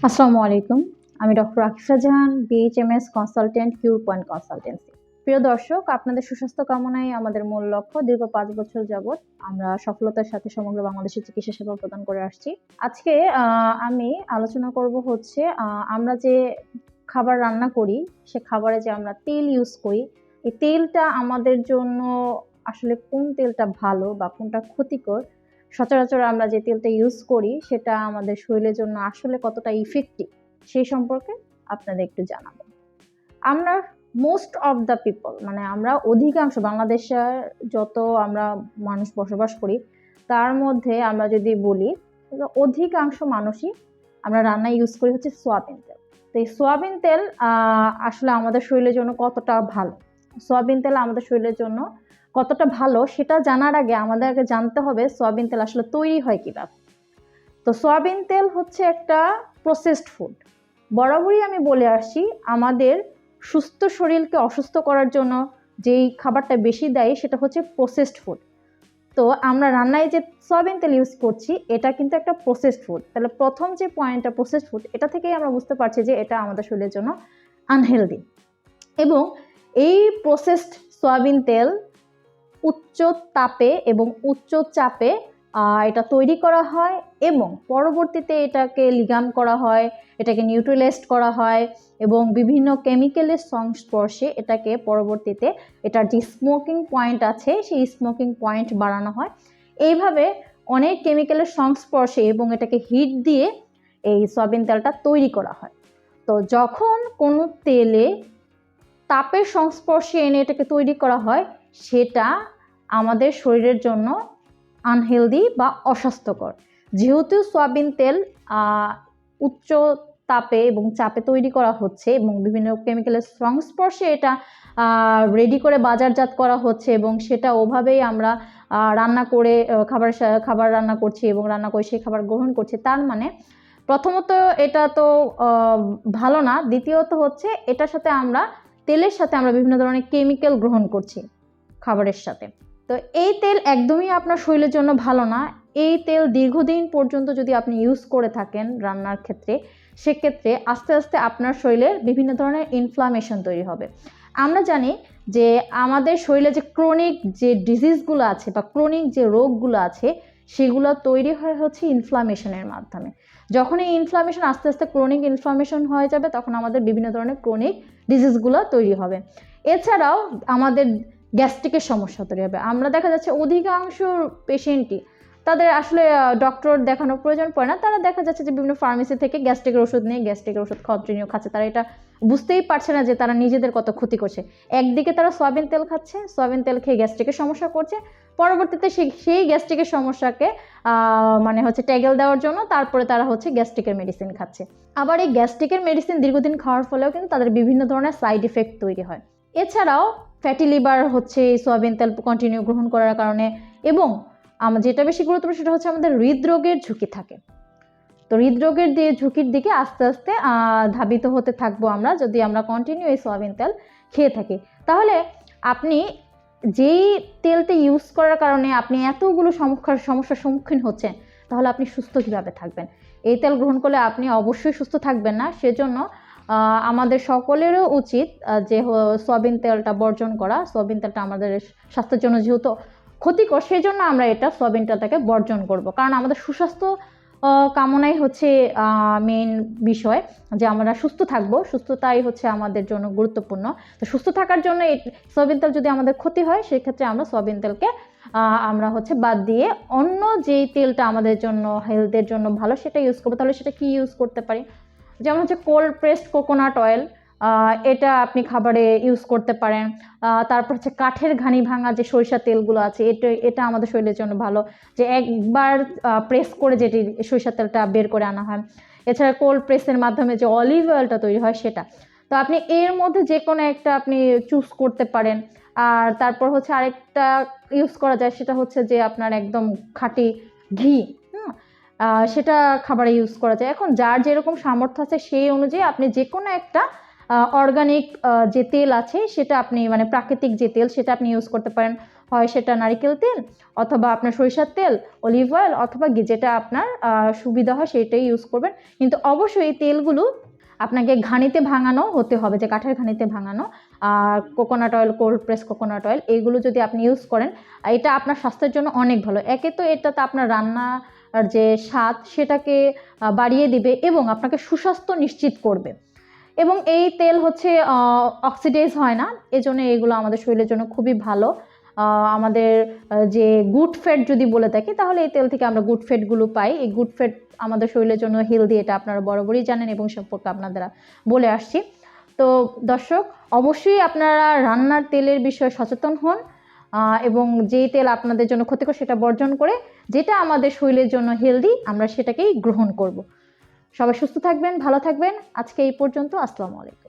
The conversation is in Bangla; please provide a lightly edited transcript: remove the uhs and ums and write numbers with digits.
আসসালামু আলাইকুম। আমি ডক্টর আকিফা জাহান, বিএইচএমএস কনসালটেন্ট, কিউর পয়েন্ট কনসালটেন্সি। প্রিয় দর্শক, আপনাদের সুস্বাস্থ্য কামনায় আমাদের মূল লক্ষ্য। দীর্ঘ ৫ বছর যাবৎ আমরা সফলতার সাথে সমগ্র বাংলাদেশে চিকিৎসা সেবা প্রদান করে আসছি। আজকে আমি আলোচনা করব হচ্ছে আমরা যে খাবার রান্না করি, সে খাবারে যে আমরা তেল ইউজ করি, এই তেলটা আমাদের জন্য আসলে কোন তেলটা ভালো বা কোনটা ক্ষতিকর? সচরাচর আমরা যে তেলটা ইউজ করি সেটা আমাদের শরীরের জন্য আসলে কতটা ইফেক্টিভ সেই সম্পর্কে আপনাদের একটু জানাবো। আমরা মোস্ট অফ দ্য পিপল, মানে আমরা অধিকাংশ বাংলাদেশের যত আমরা মানুষ বসবাস করি তার মধ্যে আমরা যদি বলি অধিকাংশ মানুষই আমরা রান্নায় ইউজ করি হচ্ছে সোয়াবিন তেল। তো এই সোয়াবিন তেল আসলে আমাদের শরীরের জন্য কতটা ভালো, সোয়াবিন তেল আমাদের শরীরের জন্য কতটা ভালো সেটা জানার আগে আমাদেরকে জানতে হবে সোয়াবিন তেল আসলে তৈরি হয় কিভাবে। তো সোয়াবিন তেল হচ্ছে একটা প্রসেসড ফুড। বরাবরই আমি বলে আসছি, আমাদের সুস্থ শরীরকে অসুস্থ করার জন্য যেই খাবারটা বেশি দেয় সেটা হচ্ছে প্রসেসড ফুড। তো আমরা রান্নায় যে সয়াবিন তেল ইউজ করছি এটা কিন্তু একটা প্রসেসড ফুড। তাহলে প্রথম যে পয়েন্টটা প্রসেসড ফুড, এটা থেকেই আমরা বুঝতে পারছি যে এটা আমাদের শরীরের জন্য আনহেলদি। এবং এই প্রসেসড সয়াবিন তেল উচ্চ তাপে এবং উচ্চ চাপে এটা তৈরি করা হয় এবং পরবর্তীতে এটাকে লিগাম করা হয়, এটাকে নিউট্রালাইজড করা হয় এবং বিভিন্ন কেমিক্যালের সংস্পর্শে এটাকে পরবর্তীতে এটার যে স্মোকিং পয়েন্ট আছে সেই স্মোকিং পয়েন্ট বাড়ানো হয়। এইভাবে অনেক কেমিক্যালের সংস্পর্শে এবং এটাকে হিট দিয়ে এই সয়াবিন তেলটা তৈরি করা হয়। তো যখন কোনো তেলে তাপের সংস্পর্শে এনে এটাকে তৈরি করা হয় সেটা আমাদের শরীরের জন্য আনহেলদি বা অস্বাস্থ্যকর। যেহেতু সয়াবিন তেল উচ্চ তাপে এবং চাপে তৈরি করা হচ্ছে এবং বিভিন্ন কেমিক্যালের সংস্পর্শে এটা রেডি করে বাজারজাত করা হচ্ছে এবং সেটা ওভাবেই আমরা রান্না করে খাবার রান্না করছি এবং রান্না করে সেই খাবার গ্রহণ করছি, তার মানে প্রথমত এটা তো ভালো না। দ্বিতীয়ত হচ্ছে এটার সাথে আমরা তেলের সাথে আমরা বিভিন্ন ধরনের কেমিক্যাল গ্রহণ করছি খাবারের সাথে। তো এই তেল একদমই আপনার শরীরের জন্য ভালো না। এই তেল দীর্ঘদিন পর্যন্ত যদি আপনি ইউজ করে থাকেন রান্নার ক্ষেত্রে, সেক্ষেত্রে আস্তে আস্তে আপনার শরীরে বিভিন্ন ধরনের ইনফ্লামেশন তৈরি হবে। আমরা জানি যে আমাদের শরীরে যে ক্রনিক যে ডিজিজগুলো আছে বা ক্রনিক যে রোগগুলো আছে সেগুলো তৈরি হয় হচ্ছে ইনফ্লামেশনের মাধ্যমে। যখন এই ইনফ্লামেশন আস্তে আস্তে ক্রনিক ইনফ্লামেশন হয়ে যাবে তখন আমাদের বিভিন্ন ধরনের ক্রনিক ডিজিজগুলো তৈরি হবে। এছাড়াও আমাদের গ্যাস্ট্রিকের সমস্যা তৈরি হবে। আমরা দেখা যাচ্ছে অধিকাংশ পেশেন্টই তাদের আসলে ডক্টর দেখানোর প্রয়োজন পড়ে না, তারা দেখা যাচ্ছে যে বিভিন্ন ফার্মেসি থেকে গ্যাস্ট্রিকের ওষুধ নিয়ে গ্যাস্ট্রিকের ওষুধ কন্টিনিউ খাচ্ছে। তারা এটা বুঝতেই পারছে না যে তারা নিজেদের কত ক্ষতি করছে। একদিকে তারা সয়াবিন তেল খাচ্ছে, সয়াবিন তেল খেয়ে গ্যাস্ট্রিকের সমস্যা করছে, পরবর্তীতে সেই গ্যাস্ট্রিকের সমস্যাকে মানে হচ্ছে ট্যাগেল দেওয়ার জন্য তারপরে তারা হচ্ছে গ্যাস্ট্রিকের মেডিসিন খাচ্ছে। আবার এই গ্যাস্ট্রিকের মেডিসিন দীর্ঘদিন খাওয়ার ফলেও কিন্তু তাদের বিভিন্ন ধরনের সাইড ইফেক্ট তৈরি হয়। এছাড়াও ফ্যাটি লিভার হচ্ছে এই সয়াবিন তেল কন্টিনিউ গ্রহণ করার কারণে, এবং যেটা বেশি গুরুত্বপূর্ণ সেটা হচ্ছে আমাদের হৃদরোগের ঝুঁকি থাকে। তো হৃদরোগের ঝুঁকির দিকে আস্তে আস্তে ধাবিত হতে থাকবো আমরা যদি আমরা কন্টিনিউ এই সয়াবিন তেল খেয়ে থাকি। তাহলে আপনি যেই তেলটা ইউজ করার কারণে আপনি এতগুলো সমস্যার সম্মুখীন হচ্ছেন, তাহলে আপনি সুস্থ কীভাবে থাকবেন? এই তেল গ্রহণ করলে আপনি অবশ্যই সুস্থ থাকবেন না। সেজন্য আমাদের সকলেরও উচিত যে সয়াবিন তেলটা বর্জন করা। সয়াবিন তেলটা আমাদের স্বাস্থ্যের জন্য যেহেতু ক্ষতিকর, সেই জন্য আমরা এটা সয়াবিন তেলটাকে বর্জন করব। কারণ আমাদের সুস্বাস্থ্য কামনাই হচ্ছে মেইন বিষয়, যে আমরা সুস্থ থাকবো। সুস্থতাই হচ্ছে আমাদের জন্য গুরুত্বপূর্ণ। তো সুস্থ থাকার জন্য এই সয়াবিন তেল যদি আমাদের ক্ষতি হয় সেক্ষেত্রে আমরা সয়াবিন তেলকে আমরা হচ্ছে বাদ দিয়ে অন্য যেই তেলটা আমাদের জন্য হেলথের জন্য ভালো সেটা ইউজ করবো। তাহলে সেটা কি ইউজ করতে পারি? যেমন হচ্ছে কোল্ড প্রেসড কোকোনাট অয়েল, এটা আপনি খাবারে ইউজ করতে পারেন। তারপর হচ্ছে কাঠের ঘানি ভাঙা যে সরিষার তেলগুলো আছে এটা আমাদের শরীরের জন্য ভালো, যে একবার প্রেস করে যেটি সরিষার তেলটা বের করে আনা হয়। এছাড়া কোল্ড প্রেসের মাধ্যমে যে অলিভ অয়েলটা তৈরি হয় সেটা। তো আপনি এর মধ্যে যে কোনো একটা আপনি চুজ করতে পারেন। আর তারপর হচ্ছে আরেকটা ইউজ করা যায়, সেটা হচ্ছে যে আপনার একদম খাঁটি ঘি, সেটা খাবারে ইউজ করা যায়। এখন যার যেরকম সামর্থ্য আছে সেই অনুযায়ী আপনি যে কোনো একটা অর্গানিক যে তেল আছে সেটা আপনি মানে প্রাকৃতিক যে তেল সেটা আপনি ইউজ করতে পারেন, হয় সেটা নারিকেল তেল অথবা আপনার সরিষার তেল, অলিভ অয়েল অথবা যেটা আপনার সুবিধা হয় সেটাই ইউজ করবেন। কিন্তু অবশ্যই এই তেলগুলো আপনাকে ঘানিতে ভাঙানো হতে হবে, যে কাঠের ঘানিতে ভাঙানো। আর coconut oil, cold press coconut oil, এগুলো যদি আপনি ইউজ করেন এটা আপনার স্বাস্থ্যের জন্য অনেক ভালো। একে তো এটাতে আপনার রান্না আর যে স্বাদ সেটাকে বাড়িয়ে দিবে এবং আপনাকে সুস্বাস্থ্য নিশ্চিত করবে। এবং এই তেল হচ্ছে অক্সিডাইজ হয় না, এজন্য এগুলো আমাদের শরীরের জন্য খুবই ভালো। আমাদের যে গুড ফ্যাট যদি বলে থাকি তাহলে এই তেল থেকে আমরা গুড ফ্যাটগুলো পাই। এই গুড ফ্যাট আমাদের শরীরের জন্য হেলদি, এটা আপনারা বরাবরই জানেন এবং সম্পর্কে আপনাদের বলে আসছি। তো দর্শক, অবশ্যই আপনারা রান্নার তেলের বিষয়ে সচেতন হন এবং যেই তেল আপনাদের জন্য ক্ষতিকর সেটা বর্জন করে যেটা আমাদের শরীরের জন্য হেলদি আমরা সেটাকেই গ্রহণ করব। সবাই সুস্থ থাকবেন, ভালো থাকবেন। আজকে এই পর্যন্ত। আসসালামু আলাইকুম।